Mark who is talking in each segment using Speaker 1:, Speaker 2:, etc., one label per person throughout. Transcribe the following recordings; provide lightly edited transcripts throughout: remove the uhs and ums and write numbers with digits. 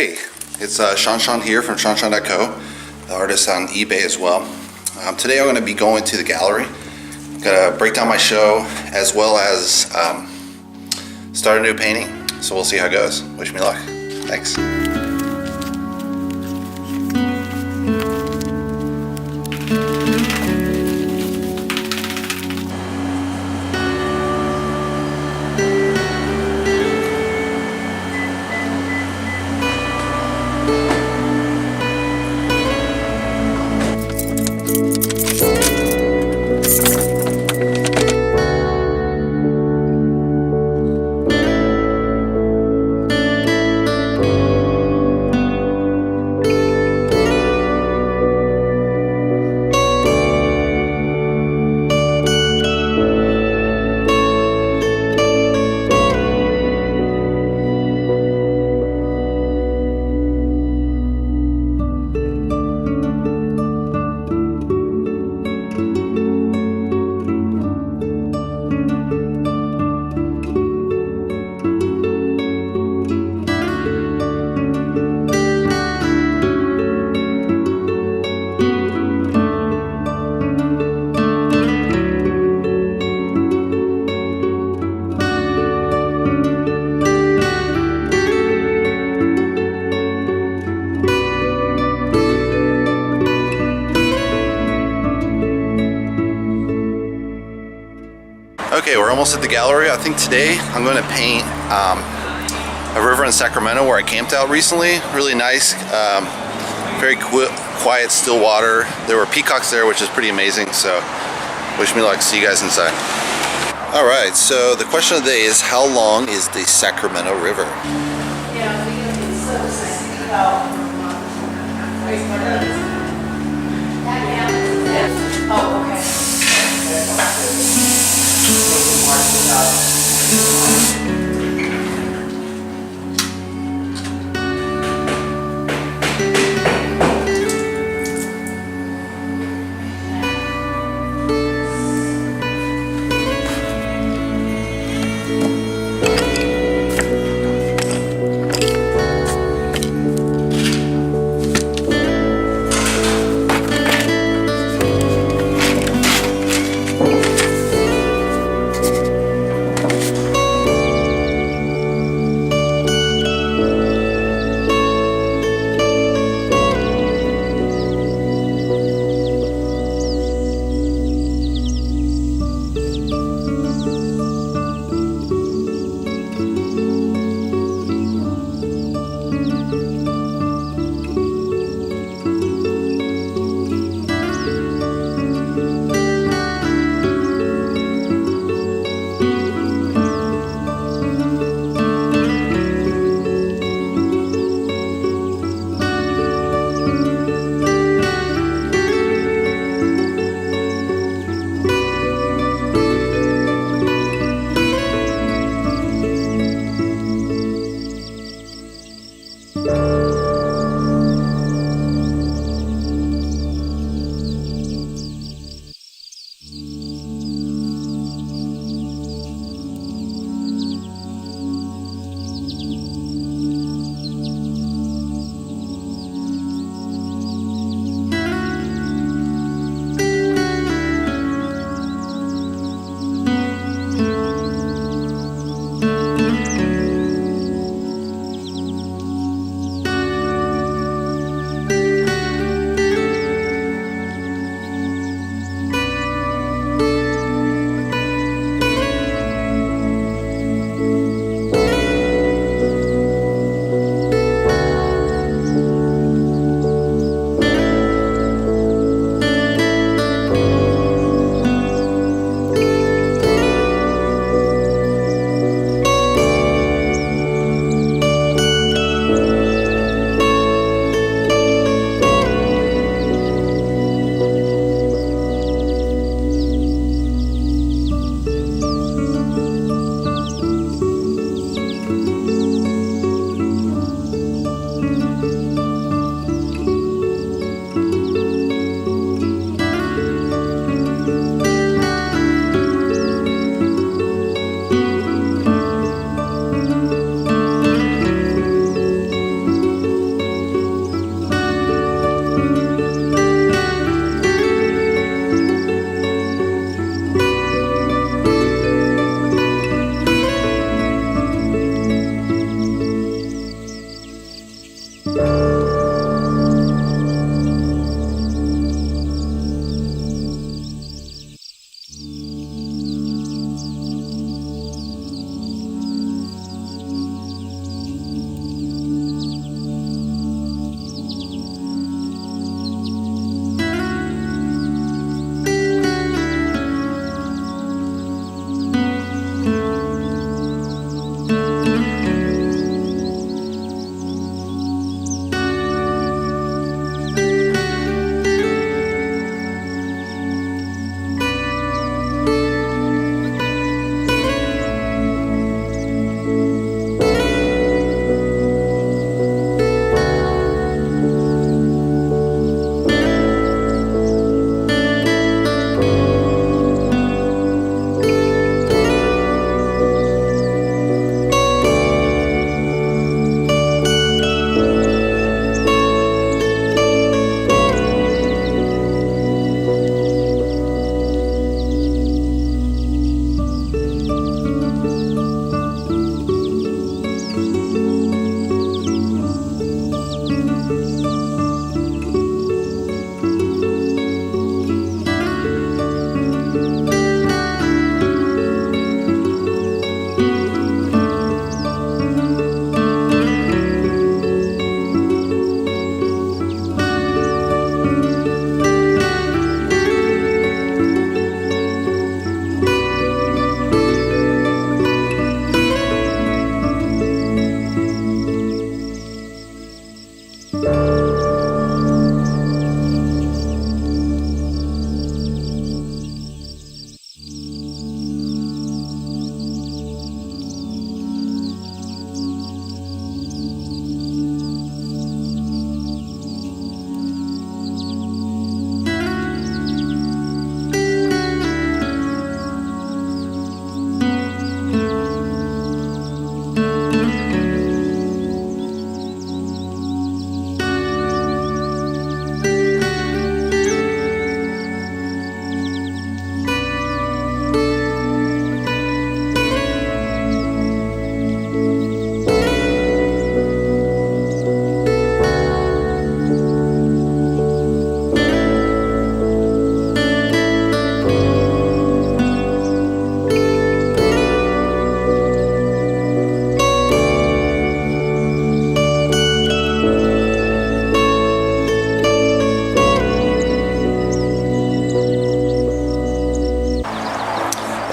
Speaker 1: Hey, it's ShawNshawN here from ShawNshawN.co, the artist on eBay as well. Today I'm going to be going to the gallery. I'm going to break down my show as well as start a new painting. So we'll see how it goes. Wish me luck. Thanks. Okay, we're almost at the gallery. I think today I'm going to paint a river in Sacramento where I camped out recently. Really nice, very quiet, still water. There were peacocks there, which is pretty amazing, so wish me luck. See you guys inside. Alright, so the question of the day is, how long is the Sacramento River?
Speaker 2: Oh, okay.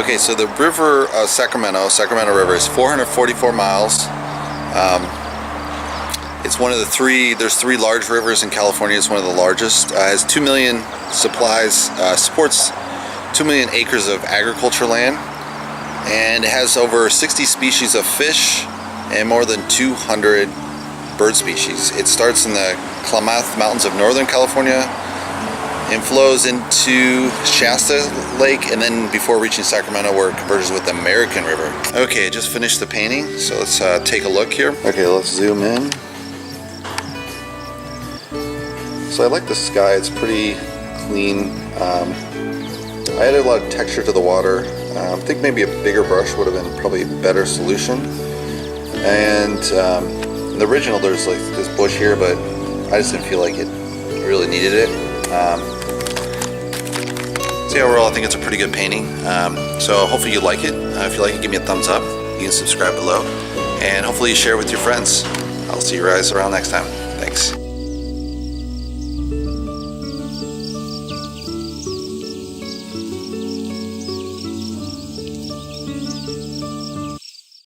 Speaker 1: Okay, so the river of Sacramento River is 444 miles. It's one of the there's three large rivers in California. It's one of the largest. Has 2 million supports 2 million acres of agriculture land, and it has over 60 species of fish and more than 200 bird species. It starts in the Klamath Mountains of Northern California and flows into Shasta Lake, and then before reaching Sacramento, where it converges with the American River. Okay, I just finished the painting, so let's take a look here. Okay, let's zoom in. So I like the sky, it's pretty clean. I added a lot of texture to the water. I think maybe a bigger brush would have been probably a better solution. And in the original there's like this bush here, but I just didn't feel like it really needed it. So yeah, overall I think it's a pretty good painting. So hopefully you like it. If you like it, give me a thumbs up. You can subscribe below, and hopefully you share with your friends. I'll see you guys around next time. Thanks.